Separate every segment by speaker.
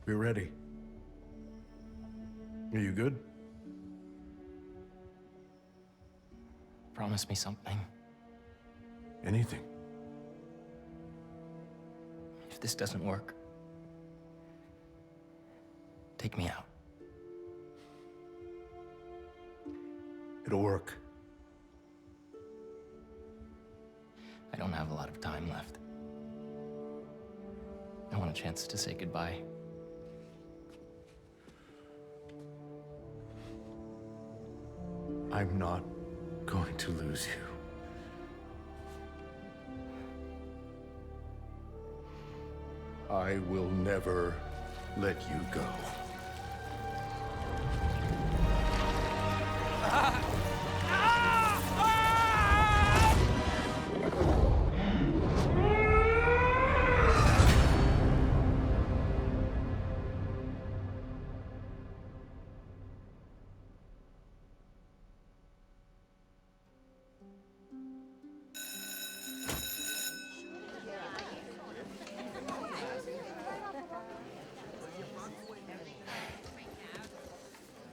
Speaker 1: We're ready. Are you good?
Speaker 2: Promise me something.
Speaker 1: Anything.
Speaker 2: If this doesn't work, take me out.
Speaker 1: It'll work.
Speaker 2: I don't have a lot of time left. I want a chance to say goodbye.
Speaker 1: I'm not going to lose you. I will never let you go.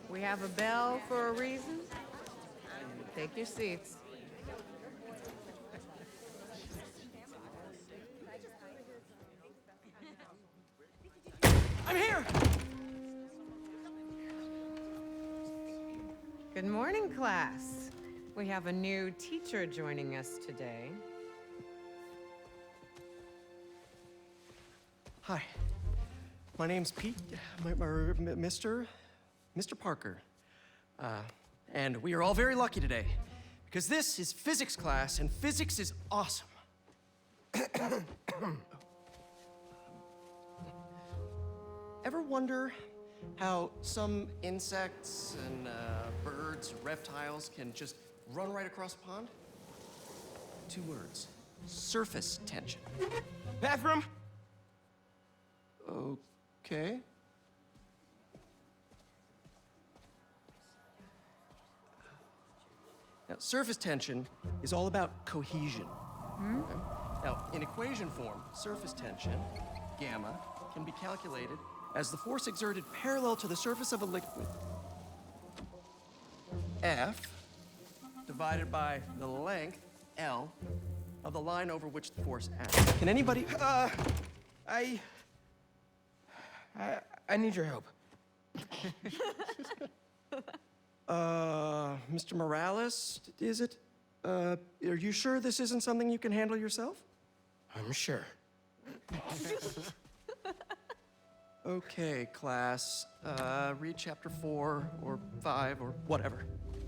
Speaker 3: We have a bell for a reason. Take your seats.
Speaker 2: I'm here!
Speaker 3: Good morning, class. We have a new teacher joining us today.
Speaker 4: Hi, my name's Pete, Mr. Parker. And we are all very lucky today, because this is physics class, and physics is awesome. Ever wonder how some insects and birds, reptiles can just run right across a pond? 2 words, surface tension.
Speaker 5: Bathroom?
Speaker 4: Okay. Now, surface tension is all about cohesion. Okay? Now, in equation form, surface tension, gamma, can be calculated as the force exerted parallel to the surface of a liquid, F, divided by the length, L, of the line over which the force acts. Can anybody...
Speaker 5: I need your help.
Speaker 4: Mr. Morales, is it? Are you sure this isn't something you can handle yourself?
Speaker 5: I'm sure.
Speaker 4: Okay, class. Read chapter 4 or 5 or whatever.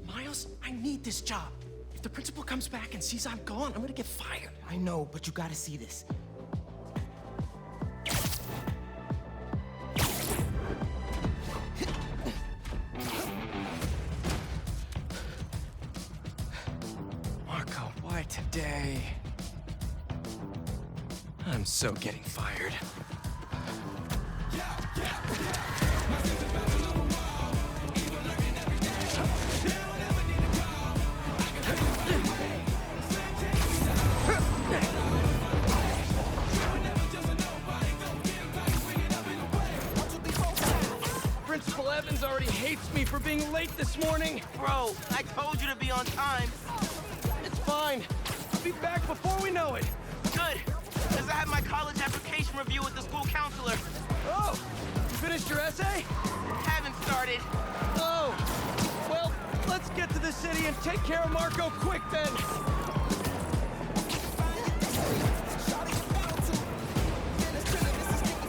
Speaker 4: Miles, I need this job. If the principal comes back and sees I'm gone, I'm gonna get fired.
Speaker 5: I know, but you gotta see this.
Speaker 4: Marco, why today? I'm so getting fired.
Speaker 5: Principal Evans already hates me for being late this morning.
Speaker 6: Bro, I told you to be on time.
Speaker 5: It's fine. I'll be back before we know it.
Speaker 6: Good, because I have my college application review with the school counselor.
Speaker 5: Oh, you finished your essay?
Speaker 6: Haven't started.
Speaker 5: Oh, well, let's get to the city and take care of Marco quick then.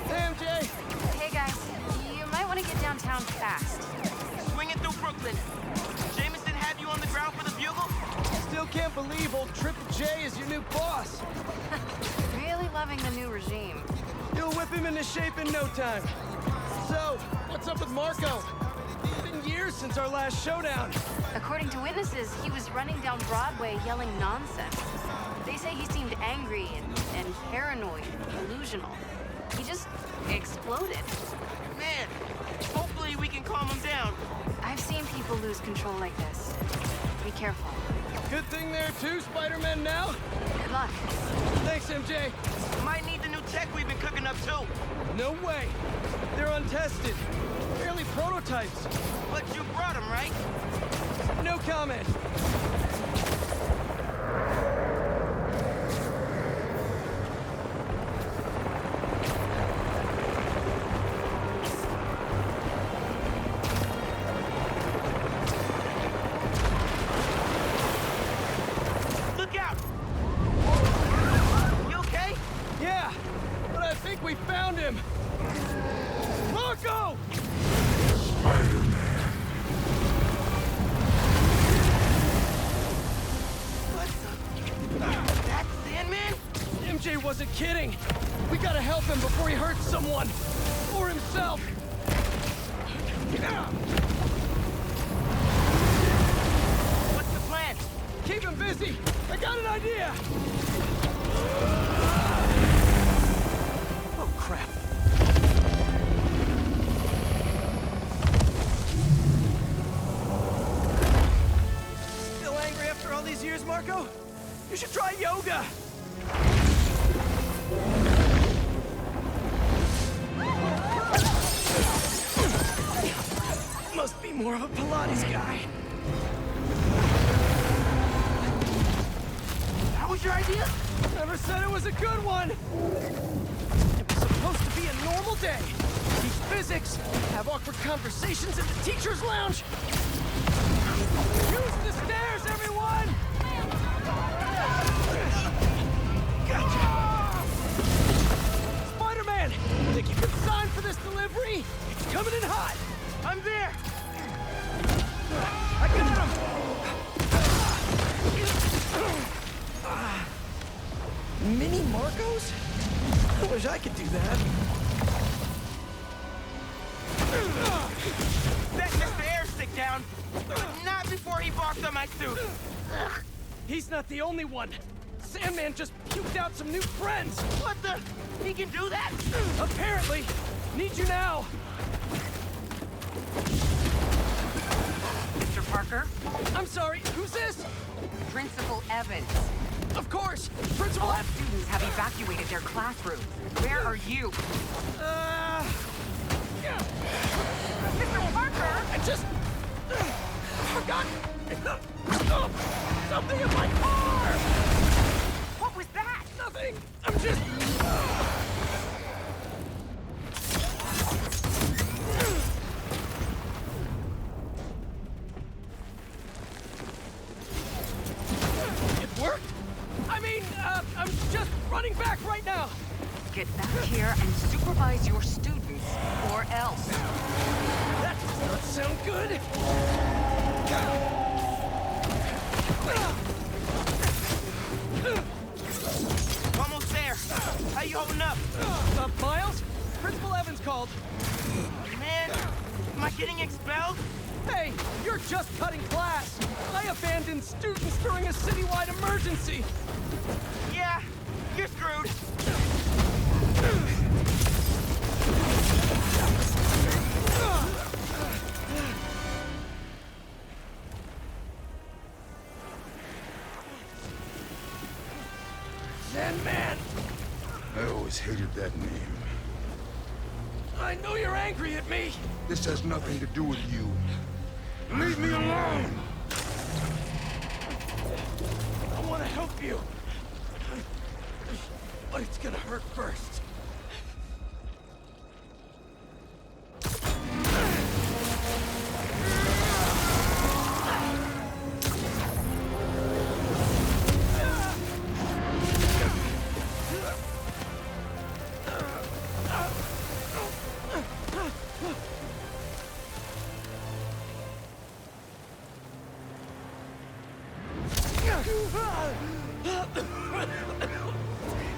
Speaker 5: Hey, MJ.
Speaker 7: Hey guys, you might want to get downtown fast.
Speaker 6: Swinging through Brooklyn. Jameson have you on the ground for the bugle?
Speaker 5: Still can't believe old Triple J is your new boss.
Speaker 7: Really loving the new regime.
Speaker 5: You'll whip him into shape in no time. So, what's up with Marco? It's been years since our last showdown.
Speaker 7: According to witnesses, he was running down Broadway yelling nonsense. They say he seemed angry and paranoid, delusional. He just exploded.
Speaker 6: Man, hopefully we can calm him down.
Speaker 7: I've seen people lose control like this. Be careful.
Speaker 5: Good thing there are 2 Spider-Men now.
Speaker 7: Good luck.
Speaker 5: Thanks, MJ.
Speaker 6: Might need the new tech we've been cooking up too.
Speaker 5: No way. There they're untested. Barely prototypes.
Speaker 6: But you brought him, right?
Speaker 5: No comment.
Speaker 6: Look out! You okay?
Speaker 5: Yeah, but I think we found him. Marco!
Speaker 6: That Sandman?
Speaker 5: MJ wasn't kidding. We gotta help him before he hurts someone. Or himself.
Speaker 6: What's the plan?
Speaker 5: Keep him busy. I got an idea. Oh, crap. Still angry after all these years, Marco? You should try yoga. Must be more of a Pilates guy.
Speaker 6: That was your idea?
Speaker 5: Never said it was a good one. It was supposed to be a normal day. Teach physics, have awkward conversations in the teacher's lounge. Use the stairs, everyone! Gotcha! Spider-Man! Think you can sign for this delivery? It's coming in hot!
Speaker 6: I'm there!
Speaker 5: I got him! Mini Marcos? I wish I could do that.
Speaker 6: Set Mr. Airstick down! Not before he barked on my suit!
Speaker 5: He's not the only one. Sandman just puked out some new friends.
Speaker 6: What the? He can do that?
Speaker 5: Apparently. Need you now.
Speaker 8: Mr. Parker?
Speaker 5: I'm sorry, who's this?
Speaker 8: Principal Evans.
Speaker 5: Of course, Principal F.
Speaker 8: Students have evacuated their classrooms. Where are you? Mr. Parker!
Speaker 5: I just forgot something in my car.
Speaker 8: What was that?
Speaker 5: Nothing. I'm just. It worked. I mean, I'm just running back right now.
Speaker 8: Get back here and supervise your students, or else.
Speaker 5: That does not sound good.
Speaker 6: Almost there. How you holding up?
Speaker 5: Miles? Principal Evans called.
Speaker 6: Man, am I getting expelled?
Speaker 5: Hey, you're just cutting class. I abandoned students during a citywide emergency.
Speaker 6: Yeah, you're screwed.
Speaker 5: Sandman,
Speaker 9: I always hated that name.
Speaker 5: I know you're angry at me.
Speaker 9: This has nothing to do with you. Leave me alone!
Speaker 5: I want to help you. But it's gonna hurt first.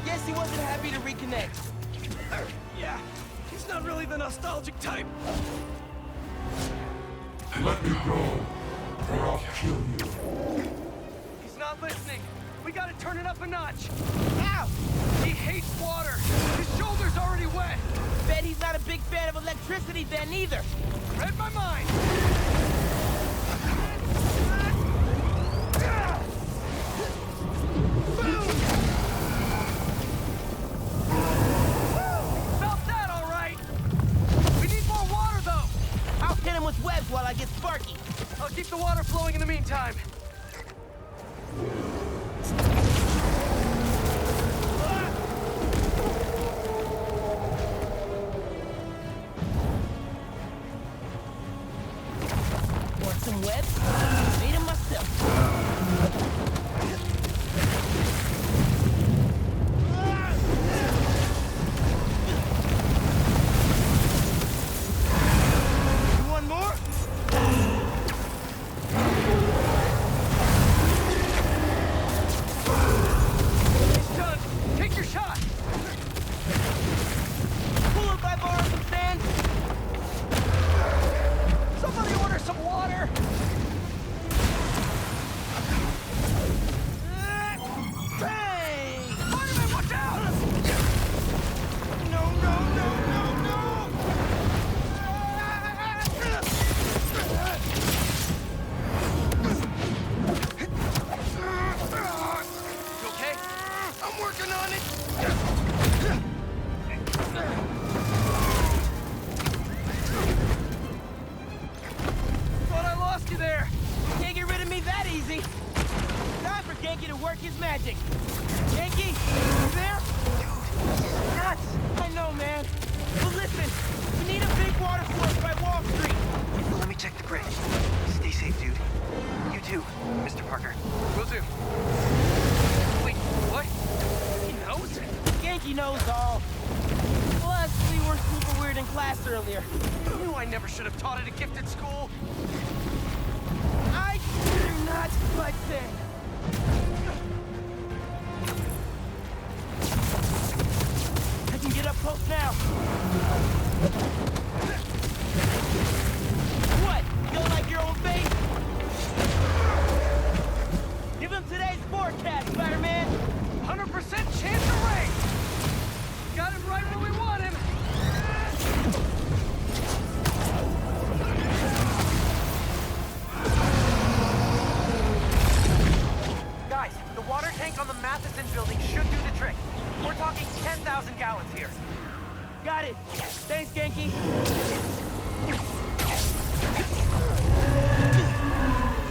Speaker 6: Guess he wasn't happy to reconnect.
Speaker 5: Yeah, he's not really the nostalgic type.
Speaker 9: Let me go, or I'll kill you.
Speaker 5: He's not listening. We gotta turn it up a notch.
Speaker 6: Ow!
Speaker 5: He hates water. His shoulder's already wet.
Speaker 6: Bet he's not a big fan of electricity then either.
Speaker 5: Read my mind. Felt that all right. We flowing in the meantime.
Speaker 6: Want some webs? Made them myself.
Speaker 5: You want more? It's done. Take your shot.
Speaker 6: Cool if I borrow some sand?
Speaker 5: Somebody order some water. Bang! Spider-Man, watch out! No, no, no, no, no! You okay? I'm working on it. Thought I lost you there.
Speaker 6: Can't get rid of me that easy. Time for Genki to work his magic. Genki, you there? Dude, nuts! I know, man. But listen, we need a big water source by Wall Street.
Speaker 5: Let me check the bridge. Stay safe, dude. You too, Mr. Parker. Will do. Wait, what? He knows?
Speaker 6: Genki knows all. Plus, we were super weird in class earlier.
Speaker 5: I knew I never should have taught at a gifted school.
Speaker 6: I do not like saying. I can get up close now. What? You don't like your own face? Give him today's forecast, Spider-Man.
Speaker 5: 100% chance of rain! Got him right where we want him! Guys, the water tank on the Matheson building should do the trick. We're talking 10,000 gallons here.
Speaker 6: Got it. Thanks, Genki.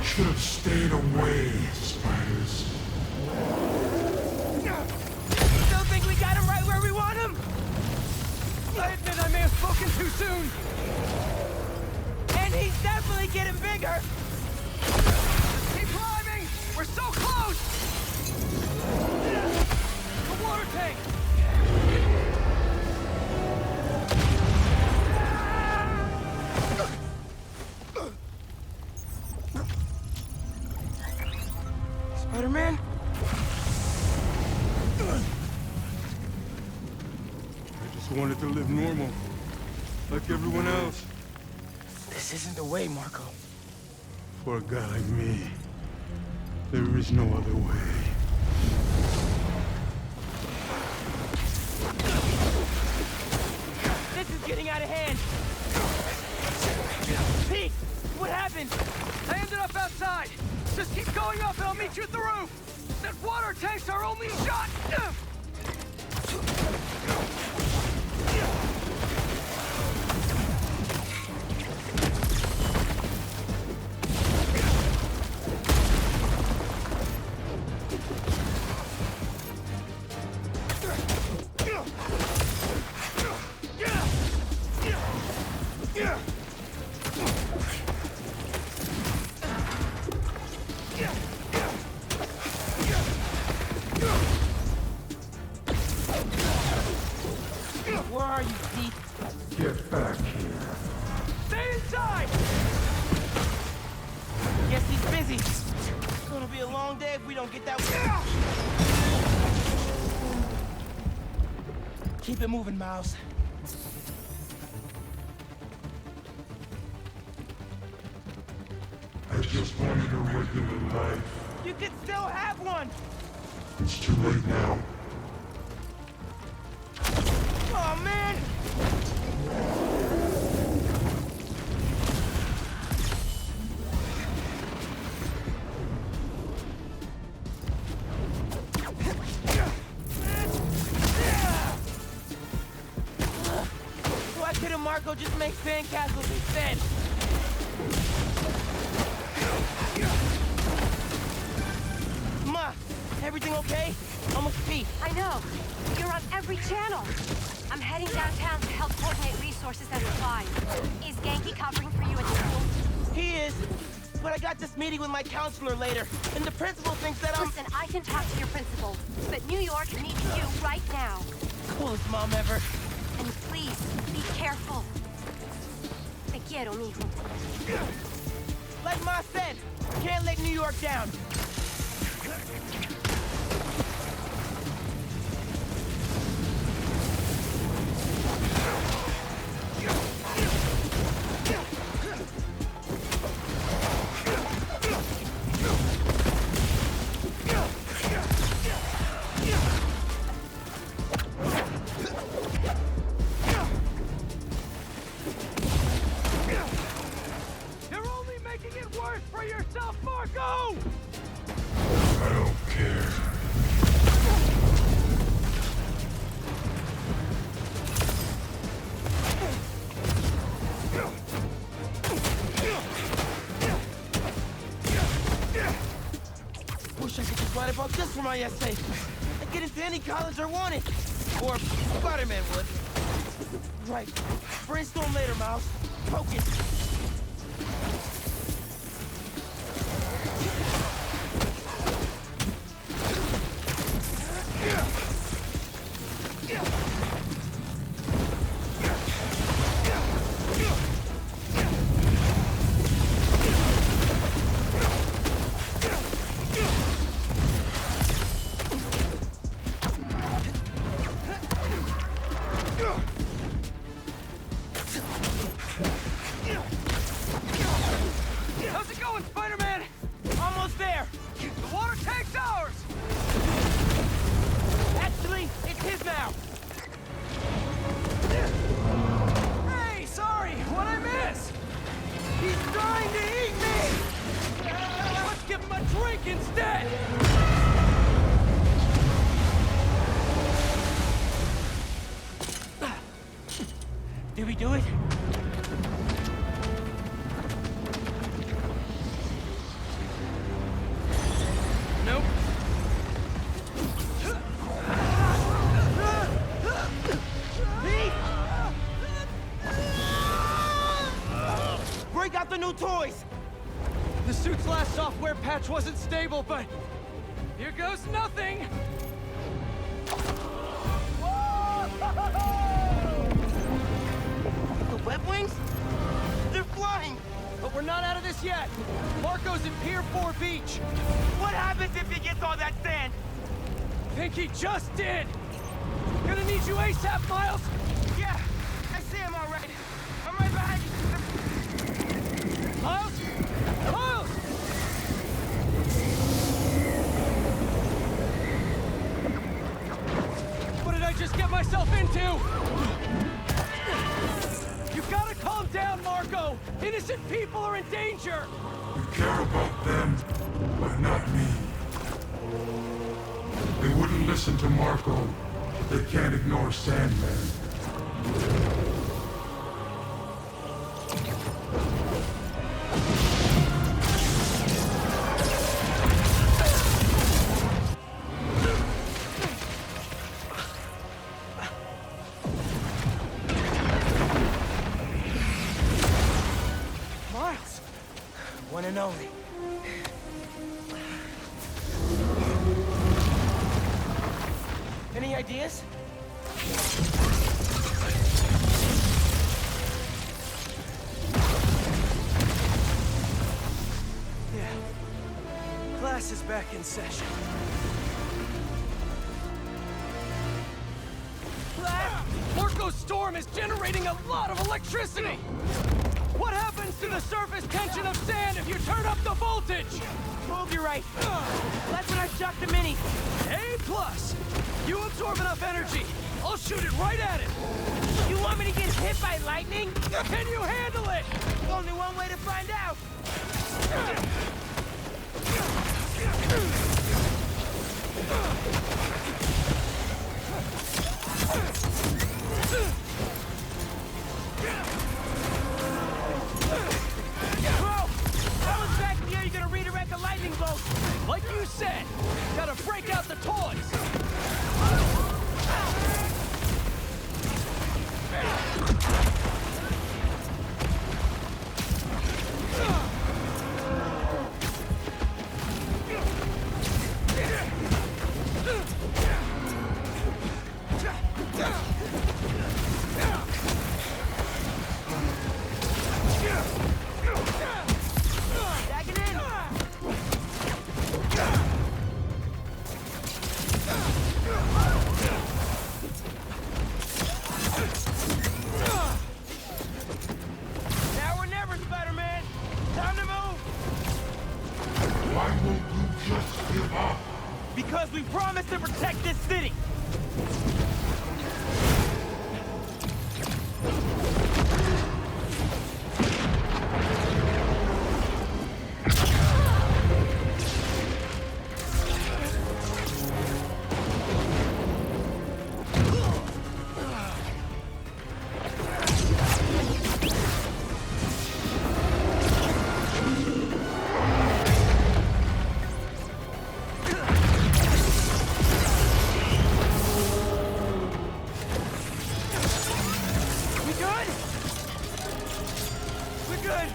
Speaker 9: Should have stayed away, spiders.
Speaker 6: Still think we got him right where we want him?
Speaker 5: I admit I may have spoken too soon.
Speaker 6: And he's definitely getting bigger.
Speaker 5: Keep climbing! We're so close! The water tank!
Speaker 6: Spider-Man?
Speaker 9: I just wanted to live normal, like everyone else.
Speaker 6: This isn't the way, Marco.
Speaker 9: For a guy like me, there is no other way.
Speaker 6: This is getting out of hand. Pete, what happened?
Speaker 5: I ended up outside. Just keep going up and I'll meet you at the roof. That water tank's our only shot.
Speaker 6: Where are you, Pete?
Speaker 9: Get back here.
Speaker 5: Stay inside!
Speaker 6: Guess he's busy. It's gonna be a long day if we don't get that. Keep it moving, Miles.
Speaker 9: I just wanted a regular life.
Speaker 6: You could still have one!
Speaker 9: It's too late now.
Speaker 6: Oh, man! Why couldn't Marco just make sandcastles instead? Ma, everything okay? Almost peak.
Speaker 7: I know. You're on every channel. I'm heading downtown to help coordinate resources and supplies. Is Genki covering for you at the school?
Speaker 6: He is. But I got this meeting with my counselor later, and the principal thinks that I'm...
Speaker 7: Listen, I can talk to your principal, but New York needs you right now.
Speaker 6: Coolest mom ever.
Speaker 7: And please, be careful. Te quiero, mijo.
Speaker 6: Like Ma said, can't let New York down.
Speaker 5: You're only making it worse for yourself, Marco!
Speaker 9: I don't care.
Speaker 6: Wish I could just write about this for my essay. I'd get into any college I wanted. Or Spider-Man would. Right. Brainstorm later, Mouse. Focus.
Speaker 5: How's it going, Spider-Man?
Speaker 6: Almost there.
Speaker 5: The water tank's ours!
Speaker 6: Actually, it's his now.
Speaker 5: Hey, sorry, what'd I miss?
Speaker 6: He's trying to eat me!
Speaker 5: Let's give him a drink instead!
Speaker 6: Did we do it?
Speaker 5: Nope.
Speaker 6: Pete! Break out the new toys!
Speaker 5: The suit's last software patch wasn't stable, but here goes nothing!
Speaker 6: The web wings? They're flying!
Speaker 5: But we're not out of this yet. Marco's in Pier 4 Beach.
Speaker 6: What happens if he gets all that sand?
Speaker 5: Think he just did. Gonna need you ASAP, Miles.
Speaker 6: Yeah, I see him all right. I'm right behind you.
Speaker 5: Miles? Miles! What did I just get myself into? You gotta calm down, Marco! Innocent people are in danger!
Speaker 9: You care about them, but not me. They wouldn't listen to Marco, but they can't ignore Sandman.
Speaker 6: Miles! One and only. Any ideas?
Speaker 5: Yeah. Class is back in session. Marco's storm is generating a lot of electricity! What happens to the surface tension of sand if you turn up the voltage?
Speaker 6: Prove you're right. That's when I shot the mini.
Speaker 5: A+. You absorb enough energy. I'll shoot it right at it.
Speaker 6: You want me to get hit by lightning?
Speaker 5: Can you handle it?
Speaker 6: Only one way to find out. Bro, I was back in the air. You gonna redirect? We promised to protect this city! We good? We're good!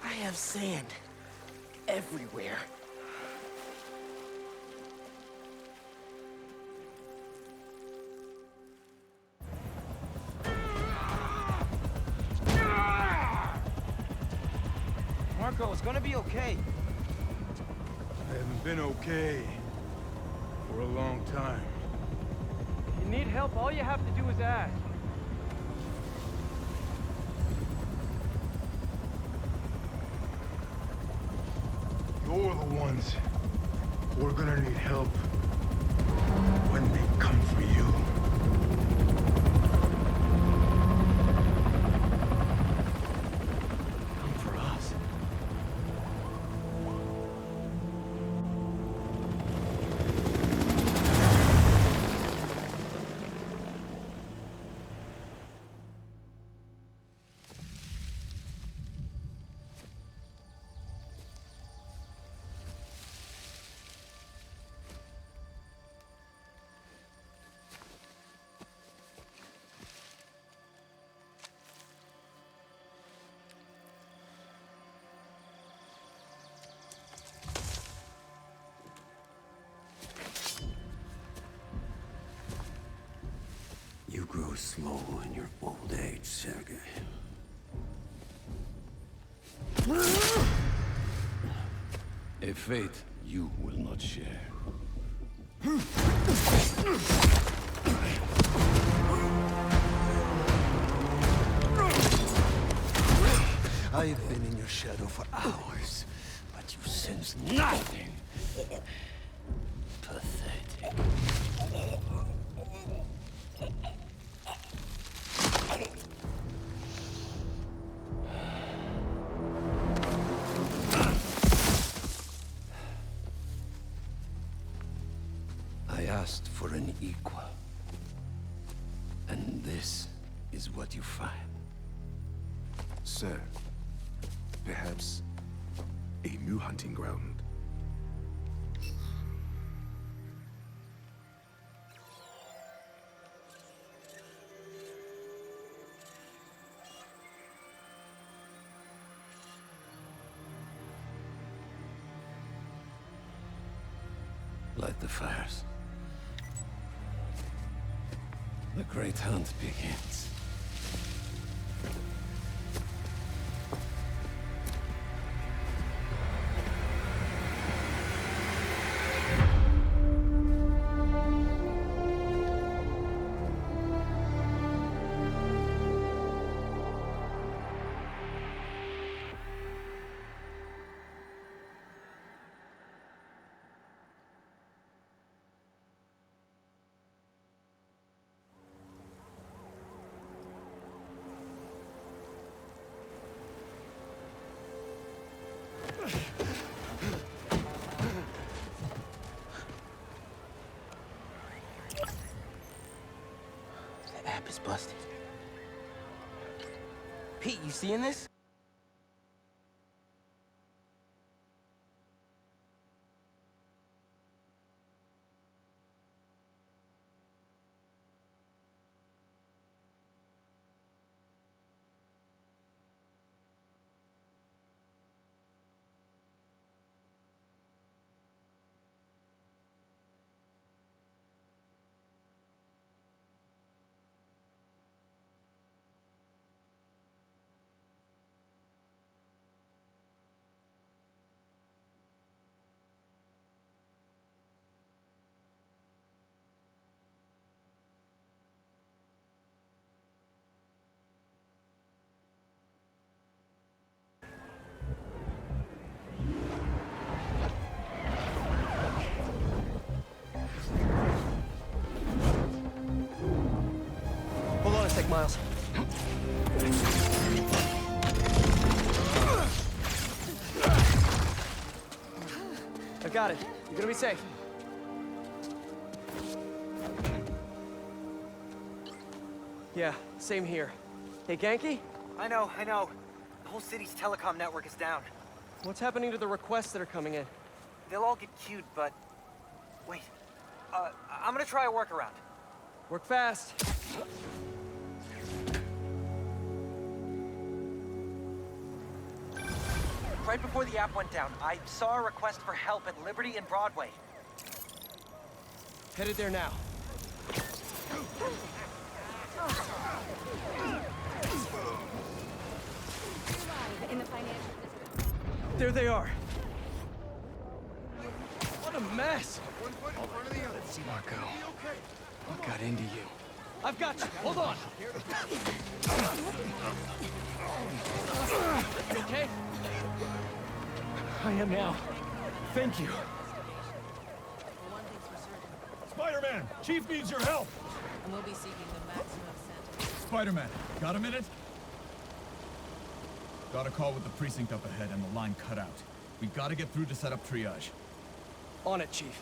Speaker 6: I have sand everywhere. Marco, it's gonna be okay.
Speaker 9: I haven't been okay for a long time.
Speaker 5: You need help, all you have to do is ask.
Speaker 9: You're the ones who are gonna need help when they come for you.
Speaker 5: Come for us.
Speaker 10: You grow slow in your old age, Sergei. A fate you will not share. I've been in your shadow for hours, but you sense nothing. Pathetic. I asked for an equal. And this is what you find.
Speaker 1: Sir, perhaps a new hunting ground.
Speaker 10: Light the fires. The great hunt begins.
Speaker 6: The app is busted. Pete, you seeing this?
Speaker 5: Miles. I've got it. You're gonna be safe. Yeah, same here. Hey, Genki?
Speaker 6: I know. The whole city's telecom network is down.
Speaker 5: What's happening to the requests that are coming in?
Speaker 6: They'll all get queued, but... Wait. I'm gonna try a workaround.
Speaker 5: Work fast.
Speaker 6: Right before the app went down, I saw a request for help at Liberty and Broadway.
Speaker 5: Headed there now. There they are. What a mess.
Speaker 2: Let's see, Marco. What got into you?
Speaker 5: I've got you. Hold on. You okay?
Speaker 2: I am now. Thank you.
Speaker 11: Spider-Man! Chief needs your help!
Speaker 3: And we'll be seeking the maximum sentence.
Speaker 11: Spider-Man, got a minute? Got a call with the precinct up ahead and the line cut out. We gotta get through to set up triage.
Speaker 5: On it, Chief.